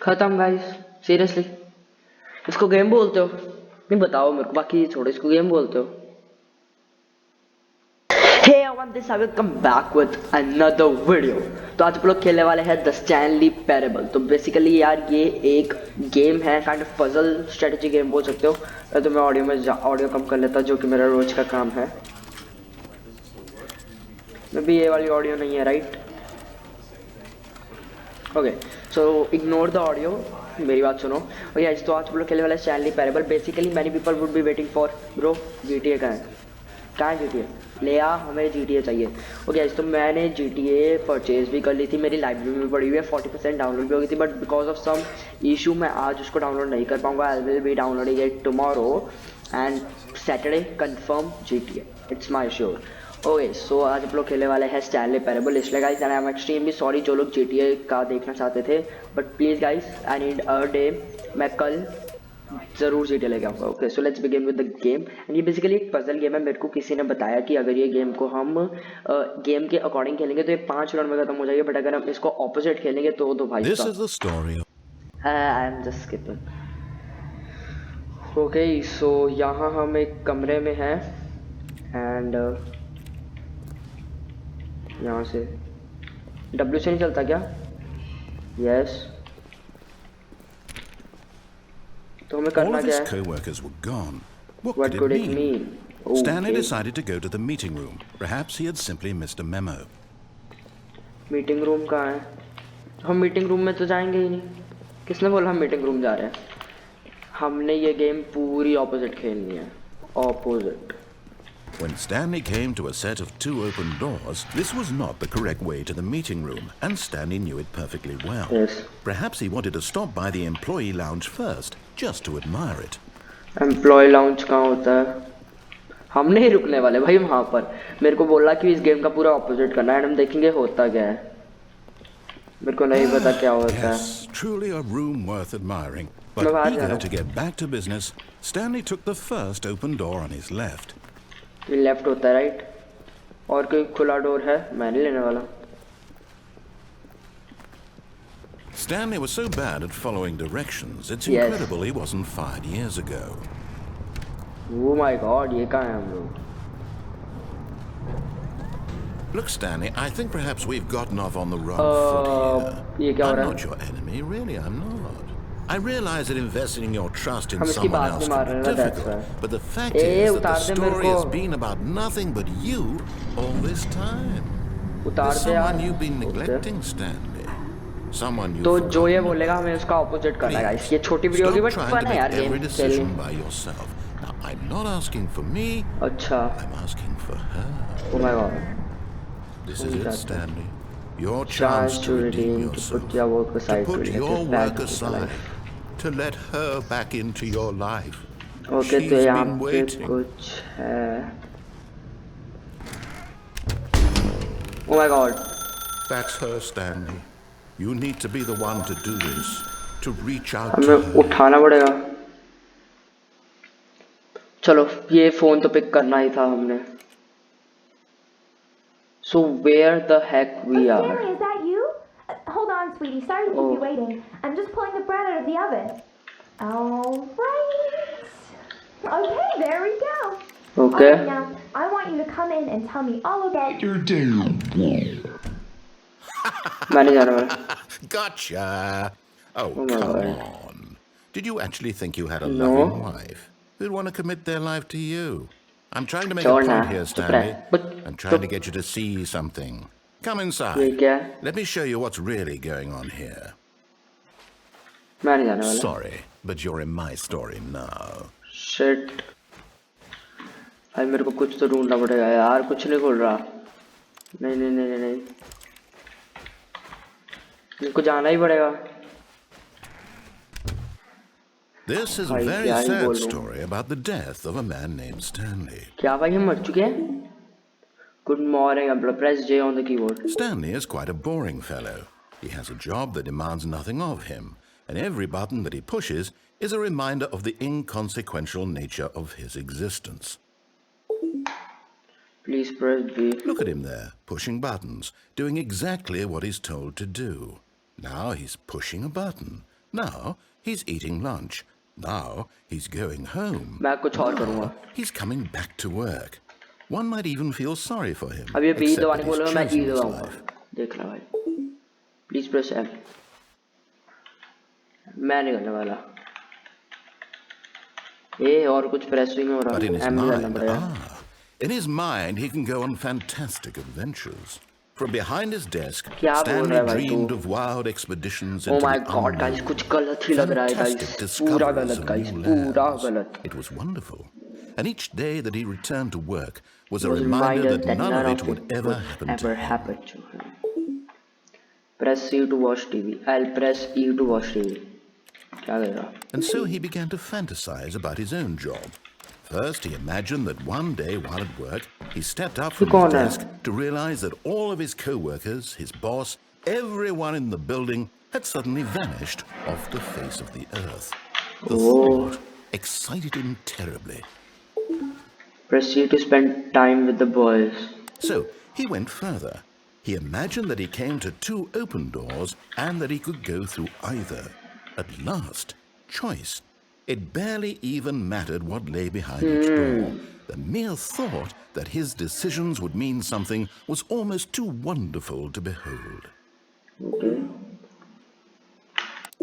खत्म guys, seriously इसको game बोलते हो? नहीं बताओ मेरे को, बाकी छोड़ो, इसको गेम बोलते हो? Hey everyone, this I will come back with another video। तो आज हम लोग खेलने वाले हैं द स्टैनली पैरेबल। तो बेसिकली यार ये एक गेम है, kind of puzzle strategy game बोल सकते हो। तो मैं ऑडियो कम कर लेता, जो कि मेरा रोज का काम है। मैं भी ये वाली ऑडियो नहीं है, right? Okay, so ignore the audio, मेरी बात सुनो। और यार तो आज हम लोग खेलने वाले Stanley parable. Basically many people would be waiting for bro GTA कहाँ है GTA? ले आ, हमें GTA चाहिए। ओके, तो मैंने GTA परचेज भी कर ली थी, मेरी लाइब्रेरी में पड़ी हुई है, 40% डाउनलोड भी हो गई थी, but because of some issue मैं आज उसको डाउनलोड नहीं कर पाऊंगा। I will be downloading it tomorrow and Saturday confirm GTA, it's my sure. Okay, so आज हम लोग खेलने वाले हैं स्टैनली पैरेबल। इसलिए guys I am extremely sorry जो लोग GTA का देखना चाहते थे, but please guys I need a day, मैं कल ज़रूर GTA लेके आऊँगा। Okay, so let's begin with the game. And ये बेसिकली एक पजल गेम है। मेरे को किसी ने बताया कि अगर ये गेम को हम गेम के अकॉर्डिंग खेलेंगे तो ये 5 राउंड में खत्म हो जाएगी, बट अगर हम इसको ऑपोजिट खेलेंगे तो भाई साहब I am just skipping. Okay, so यहाँ हम एक कमरे में हैं एंड यहाँ से W से नहीं चलता क्या? यस, तो हमें करना क्या है? Co-workers were gone. What could it mean? Stanley decided to go to the meeting room. Perhaps he had simply missed a memo. Meeting room कहाँ है? हम मीटिंग रूम में तो जाएंगे ही नहीं। किसने बोला हम मीटिंग रूम जा रहे हैं? हमने ये गेम पूरी ऑपोजिट खेलनी है, opposite. When Stanley came to a set of 2 open doors, this was not the correct way to the meeting room, and Stanley knew it perfectly well. Yes. Perhaps he wanted to stop by the employee lounge first, just to admire it. Employee lounge कहाँ होता है? हम नहीं रुकने वाले भाई वहाँ पर। मेरे को बोला कि इस गेम का पूरा ऑपोजिट करना है, हम देखेंगे होता क्या है। मेरे को नहीं पता क्या होता है। Yes, truly a room worth admiring. But eager to get back to business, Stanley took the first open door on his left. ये लेफ्ट होता है, राइट? और कोई खुला डोर है? मैं नहीं लेने वाला। Stanley was so bad at following directions, it's incredible he wasn't fired years ago. Oh my God, ये कहाँ है हम लोग? Look, Stanley, I think perhaps we've gotten off on the wrong foot here. ये क्या हो रहा है? I'm not your enemy, really, I'm not. I realize that investing your trust in someone else can be difficult, but the fact is that the story has been about nothing but you all this time. There's someone you've been neglecting, Stanley. Someone you तो जो ये बोलेगा हमें उसका opposite करना है। ये छोटी वीडियो होगी बट फन है यार गेम खेलने। by yourself. Now, I'm not asking for me. अच्छा। I'm asking for her. Oh my God. This is it, Stanley. Your chance to redeem yourself. To put your work aside. To let her back into your life. Okay, तो यहाँ पे कुछ है। Oh my God. That's her, Stanley. You need to be the one to do this. To reach out to her. हमें उठाना पड़ेगा। चलो, ये फोन तो पिक करना ही था हमने। So where the heck we are? Stanley, is that you? Hold on, sweetie. Sorry to keep you waiting. I'm just pulling the bread out of the oven. All right. Okay, there we go. Okay. Right, now, I want you to come in and tell me all about your day. मैंने जाना है। Gotcha. Oh, come on. Did you actually think you had a loving wife who'd want to commit their life to you? I'm trying to make a point here, Stanley. I'm trying to get you to see something. Come inside. Let me show you what's really going on here. Sorry, but you're in my story now. Shit. भाई मेरे को कुछ तो ढूंढना पड़ेगा यार, कुछ नहीं खुल रहा। नहीं नहीं नहीं नहीं, मेरे को जाना ही पड़ेगा। This is a very sad story about the death of a man named Stanley. क्या भाई हम मर चुके हैं? Good morning, I'm gonna press J on the keyboard. Stanley is quite a boring fellow. He has a job that demands nothing of him, and every button that he pushes is a reminder of the inconsequential nature of his existence. Please press B. Look at him there, pushing buttons, doing exactly what he's told to do. Now he's pushing a button. Now he's eating lunch. Now he's going home. मैं कुछ और Now करूँगा. he's coming back to work. One might even feel sorry for him. अब ये B except दबाने that he's बोलेगा मैं ई chosen his दबाऊंगा. life. देख ला भाई. Please press M. मैं नहीं करने वाला. ये और कुछ प्रेस भी में हो रहा But है. in his M भी करना mind, पड़ेगा. in his mind, he can go on fantastic adventures. From behind his desk, क्या बोल Stanley रहा है भाई dreamed तू? of wild expeditions Oh into my the God, guys, unknown. कुछ गलत ही लग रहा है guys. Fantastic पूरा discoveries गलत of guys. new पूरा lands. गलत. It was wonderful. And each day that he returned to work was a Was reminder that that none of it would ever happen to him. happen to him. Press E to watch TV. I'll press E to watch TV. क्या करेगा? And so he began to fantasize about his own job. First, he imagined that one day while at work, he stepped up from his desk to realize that all of his co-workers, his boss, everyone in the building had suddenly vanished off the face of the earth. The thought excited him terribly. Proceed to spend time with the boys. So he went further. He imagined that he came to two open doors and that he could go through either. At last, choice. It barely even mattered what lay behind each door. The mere thought that his decisions would mean something was almost too wonderful to behold. Okay.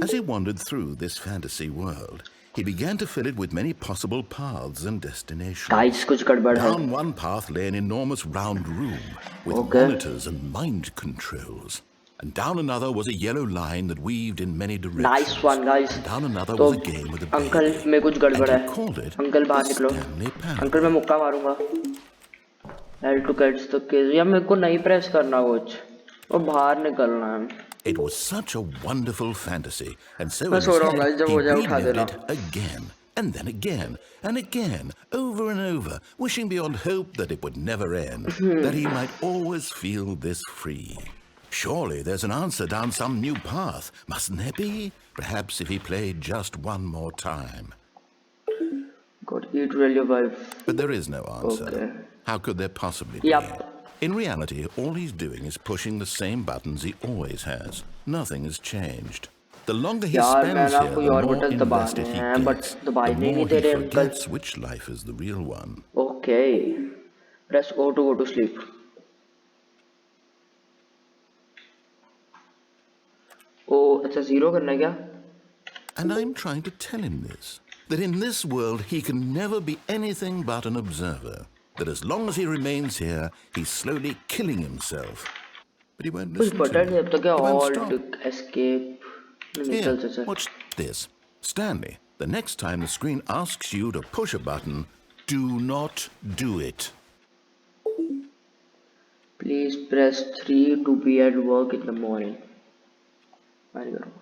As he wandered through this fantasy world, he began to fill it with many possible paths and destinations. Guys, कुछ गड़बड़ है. Down one path lay an enormous round room with monitors and mind controls. And down another was a yellow line that weaved in many directions. Nice one, guys. And down another तो was a game with a baby. Uncle में कुछ गड़बड़ And है. he called it uncle बाहर the निकलो. Stanley Parable. Uncle मैं मुक्का मारूंगा. L to catch the case. या मेरे को नहीं प्रेस करना कुछ. और बाहर निकलना है. It was such a wonderful fantasy, and so मैं in सो his रहा हूँ head, guys, जब he हो जाए उठा relived देना. it again, and then again, and again, over and over, wishing beyond hope that it would never end, that he might always feel this free. Surely there's an answer down some new path, mustn't there be? Perhaps if he played just one more time. God, eat really your wife. But there is no answer. Okay. How could there possibly be? Yep. In reality, all he's doing is pushing the same buttons he always has. Nothing has changed. The longer he यार spends मैंने here, कोई the और more button invested दबाने he हैं, but gets. दबाई The नहीं more he तेरे uncle. forgets which life is the real one. Okay. Press O to go to sleep. Oh, अच्छा zero करना है क्या? And I'm trying to tell him this, that in this world he can never be anything but an observer, that as long as he remains here, he's slowly killing himself. But he won't कुछ listen to button me. है अब तक क्या? He won't Alt, stop. escape. Here, निकल से. watch this. Stanley, the next time the screen asks you to push a button, do not do it. Please press 3 to be at work in the morning. मैं नहीं करूँगा.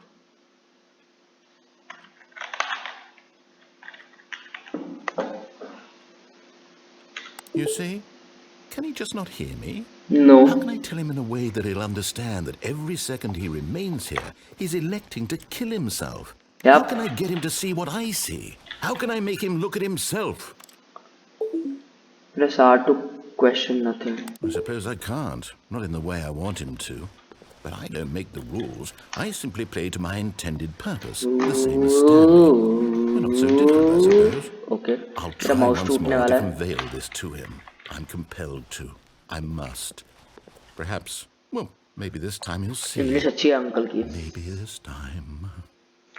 You see? Can he just not hear me? No. How can I tell him in a way that he'll understand that every second he remains here, he's electing to kill himself? Yep. How can I get him to see what I see? How can I make him look at himself? Press R to question nothing. I suppose I can't. Not in the way I want him to. But I don't make the rules. I simply play to my intended purpose. The same as Stanley. We're not so different, I suppose. Okay. I'll मेरा try mouse once टूटने more to वाला है. convey this to him. I'm compelled to. I must. Perhaps, well, maybe this time he'll see. English अच्छी है uncle की. Maybe this time.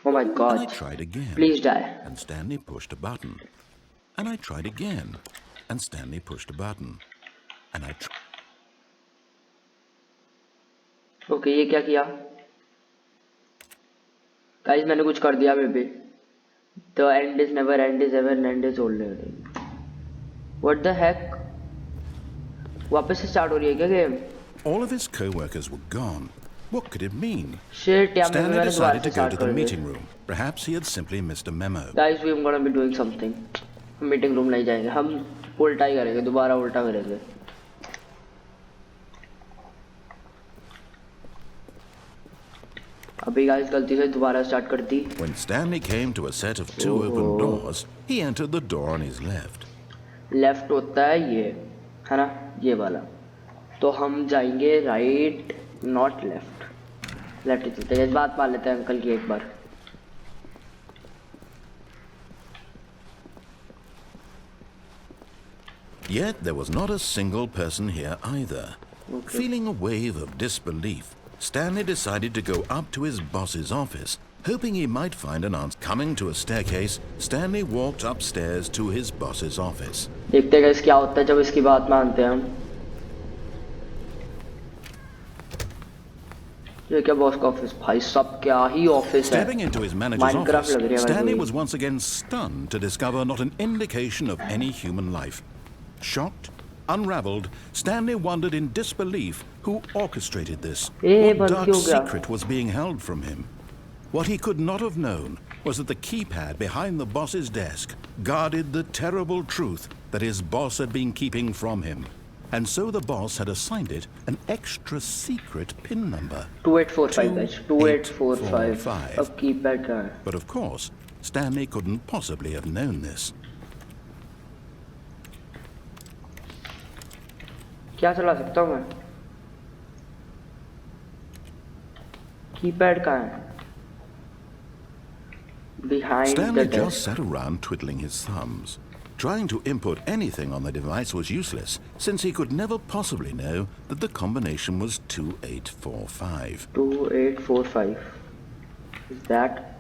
Oh my And I God. tried again. Please die. And Stanley pushed a button. And I tried again. And Stanley pushed a button. And I tried. Okay, ये क्या किया? Guys, मैंने कुछ कर दिया maybe. The end is never, end is ever, and end is only. What the heck? वापस से start हो रही है क्या game? All of his co-workers were gone. What could it mean? Shit, यार Stanley मैंने दोबारा decided से to go start to the कर दिया. meeting room. Perhaps he had simply missed a memo. Guys, we are gonna be doing something. हम meeting room नहीं जाएंगे. हम उल्टा ही करेंगे. दोबारा उल्टा करेंगे. अभी गाइस गलती से दोबारा स्टार्ट कर दी. When Stanley came to a set of two open doors, he entered the door on his left. Left होता है ये, है ना? ये वाला. तो हम जाएंगे राइट, नॉट लेफ्ट. लेफ्ट चलते हैं. बात मान लेते हैं अंकल की एक बार. Yet there was not a single person here either. Okay. Feeling a wave of disbelief, Stanley decided to go up to his boss's office. Hoping he might find an answer. Coming to a staircase, Stanley walked upstairs to his boss's office. देखते हैं क्या होता है जब इसकी बात मानते हैं हम. ये क्या बॉस का ऑफिस? भाई सब क्या ही ऑफिस है. Stepping into his manager's office, Stanley was once again stunned to discover not an indication of any human life. Shocked, unraveled, Stanley wondered in disbelief who orchestrated this. What dark secret was being held from him? What he could not have known was that the keypad behind the boss's desk guarded the terrible truth that his boss had been keeping from him. And so the boss had assigned it an extra secret PIN number. 2845 guys, 2845. अब keypad का है. But of course, Stanley couldn't possibly have known this. क्या चला सकता हूँ मैं? Keypad का है. Behind Stanley the desk. just sat around twiddling his thumbs. Trying to input anything on the device was useless, since he could never possibly know that the combination was 2845. 2845. Is that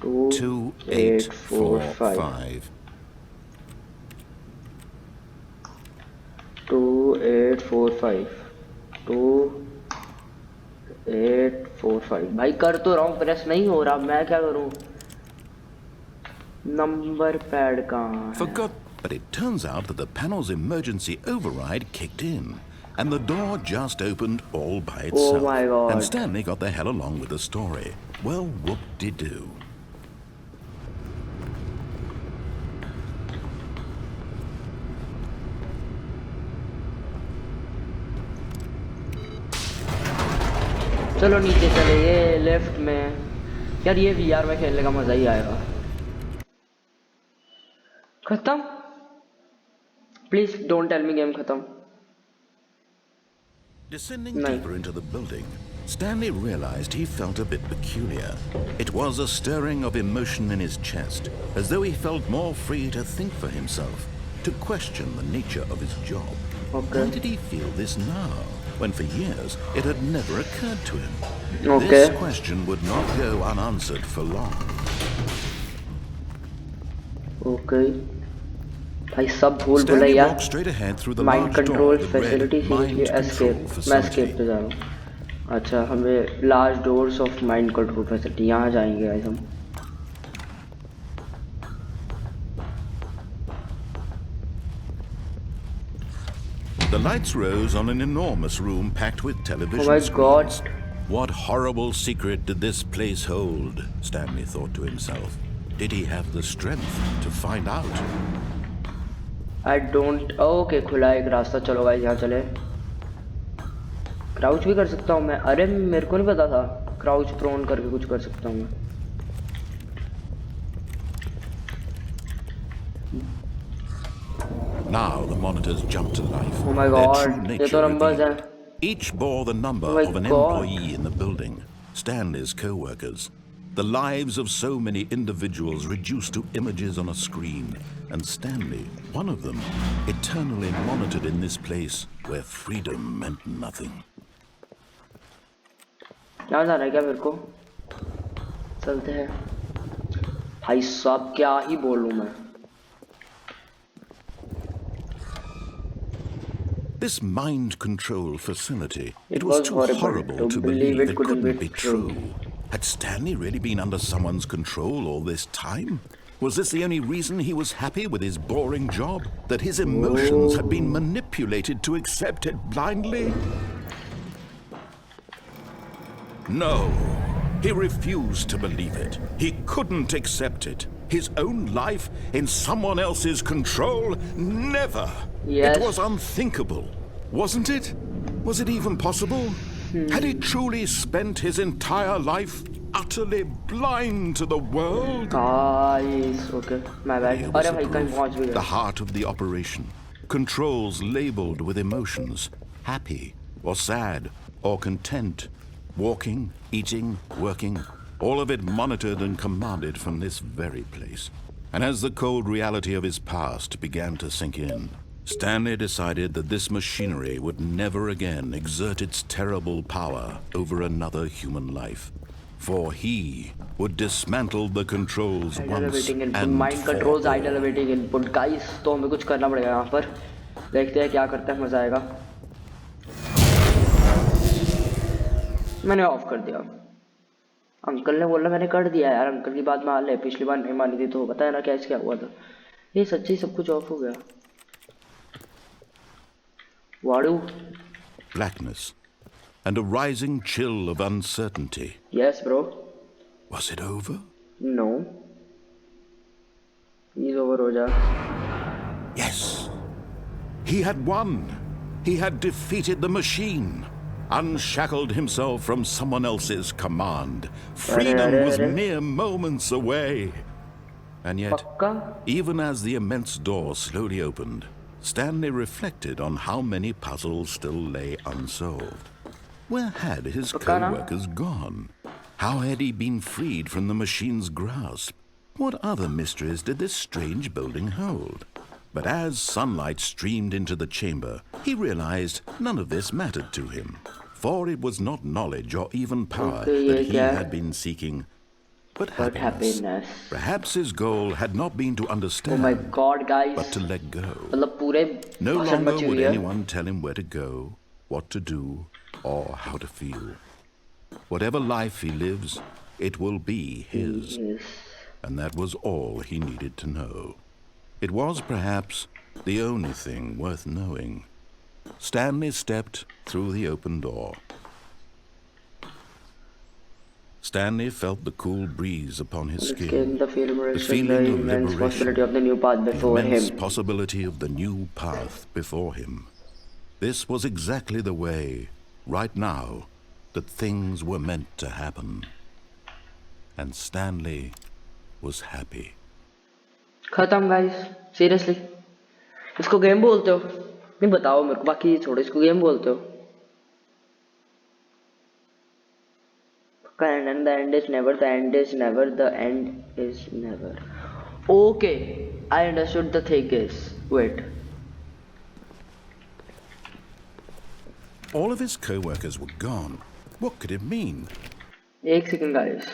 2845. 2845. 2845. भाई कर तो रहा हूँ, press नहीं हो रहा, मैं क्या करूँ? नंबर पैड कहाँ है? Forgot, but it turns out that the panel's emergency override kicked in, and the door just opened all by itself. Oh my God. And Stanley got the hell along with the story. Well, whoop-de-doo. चलो नीचे चले, ये left में. यार ये VR में खेलने का मजा ही आएगा. खत्म? Please don't tell me game खत्म. Descending deeper into the building, Stanley realized he felt a bit peculiar. It was a stirring of emotion in his chest, as though he felt more free to think for himself, to question the nature of his job. Okay. Why did he feel this now, when for years it had never occurred to him? Okay. This question would not go unanswered for long. Okay. भाई सब भूल Stanley Bhulaiyaa. walked straight ahead through the Mind large control door that read facility Mind escape. Control मैं Facility. escape पे जा रहा हूँ. अच्छा हमें large doors of mind control facility यहाँ जाएंगे guys हम. The lights rose on an enormous room packed with television Oh my screens. God. What horrible secret did this place hold? Stanley thought to himself. Did he have the strength to find out? I don't. Okay, खुला एक रास्ता. चलो guys यहाँ चले. Crouch भी कर सकता हूँ मैं. अरे मेरे को नहीं पता था. क्राउच प्रोन करके कुछ कर सकता हूँ मैं. Now the monitors jumped to life. Oh my Their God. true ये nature तो numbers revealed. हैं. Each bore the number Oh my of an God. employee in the building, Stanley's co-workers. The lives of so many individuals reduced to images on a screen, and Stanley, one of them, eternally monitored in this place where freedom meant nothing. यहाँ जाना है क्या मेरे को? चलते हैं. भाई साहब क्या ही बोलूँ मैं. This mind control facility, It was was too horrible horrible to to believe believe it it couldn't couldn't be be true. true. Had Stanley really been under someone's control all this time? Was this the only reason he was happy with his boring job? That his emotions had been manipulated to accept it blindly? No, he refused to believe it. He couldn't accept it. His own life in someone else's control? Never! Yes. It was unthinkable, wasn't it? Was it even possible? Had he truly spent his entire life utterly blind to the world? Guys, okay, my bad. Here was अरे the भाई कहीं proof, पहुँच भी the गए. heart of the operation. Controls labeled with emotions, happy or sad or content, walking, eating, working, all of it monitored and commanded from this very place. And as the cold reality of his past began to sink in, Stanley decided that this machinery would never again exert its terrible power over another human life. For he would dismantle the controls once and mind controls idle awaiting input. Guys, तो हमें कुछ करना पड़ेगा यहाँ पर. देखते हैं क्या करते हैं, मजा आएगा. मैंने ऑफ कर दिया. अंकल ने बोला मैंने कर दिया यार. अंकल की बात मान ले, पिछली बार नहीं मानी थी तो पता है ना कैसे क्या हुआ था. ये सच्ची सब कुछ ऑफ हो गया. वाडू. Blackness and a rising chill of uncertainty. Yes, bro. Was it over? No. He's over, Roja. Yes. He had won. He had defeated the machine. Unshackled himself from someone else's command. Freedom was mere moments away. And yet, even as the immense door slowly opened, Stanley reflected on how many puzzles still lay unsolved. Where had his co-workers gone? How had he been freed from the machine's grasp? What other mysteries did this strange building hold? But as sunlight streamed into the chamber, he realized none of this mattered to him. For it was not knowledge or even power that he had been seeking, but happiness. Perhaps his goal had not been to understand, oh my God, guys, but to let go. मतलब No longer would anyone tell him where to go, what to do, or how to feel. Whatever life he lives, it will be his. And that was all he needed to know. It was perhaps the only thing worth knowing. Stanley stepped through the open door. Stanley felt the cool breeze upon his skin, the feeling of immense possibility liberation, of the new path before the immense him. possibility of the new path before him. This was exactly the way, right now, that things were meant to happen. And Stanley was happy. खत्म guys, seriously. इसको game बोलते हो? नहीं बताओ मेरे को, बाकी छोड़ो, इसको गेम बोलते हो? And the end is never, the end is never, the end is never. Okay, I understood the thing is. Wait. All of his co-workers were gone. What could it mean? एक second guys.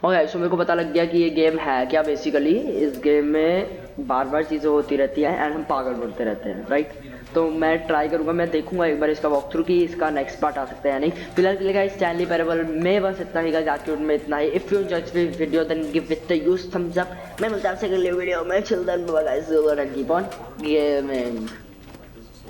Okay, सो मेरे को पता लग गया कि ये game है क्या. बेसिकली इस गेम में बार बार चीज़ें होती रहती हैं एंड हम पागल बनते रहते हैं, राइट. तो मैं ट्राई करूंगा, मैं देखूंगा एक बार इसका वॉक थ्रू कि इसका नेक्स्ट पार्ट आ सकता है या नहीं. फिलहाल के लिए गाइस स्टैनली पैरेबल में बस इतना ही गाइस. आज के में इतना ही. If you enjoyed this video then give it the use thumbs up. मैं मिलता हूं आपसे अगले वीडियो में. Chill then bye guys, and keep on gaming.